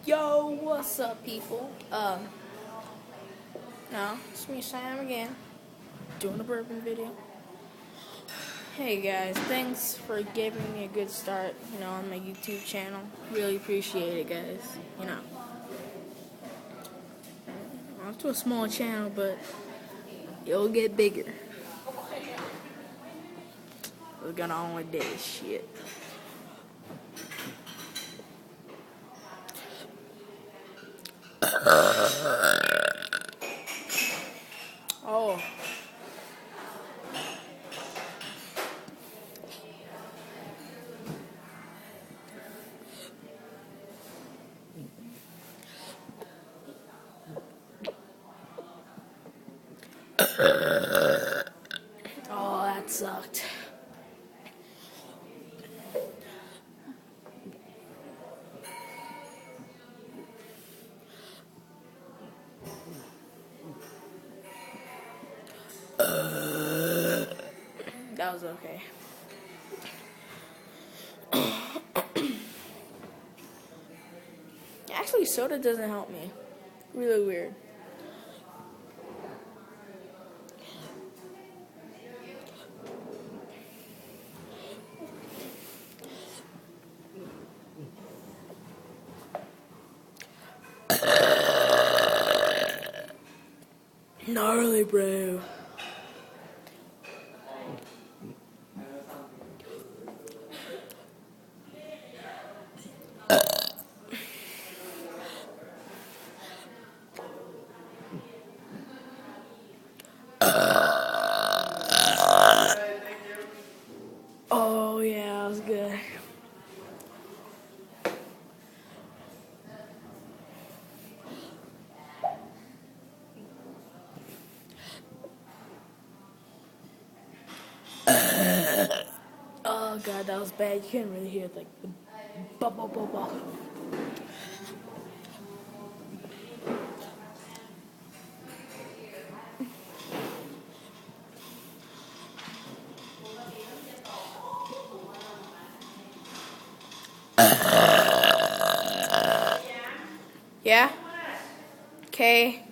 Yo, what's up, people? No, it's me, Sam again, doing a bourbon video. Hey guys, thanks for giving me a good start, on my YouTube channel. Really appreciate it, guys. I'm to a small channel, but it'll get bigger. We're gonna only do this shit. Oh. Oh, that sucked. That was okay. Actually, soda doesn't help me. Really weird. Gnarly, bro. Oh yeah, that was good. Oh god, that was bad. You couldn't really hear it, like the bubble bubble. Yeah? Okay.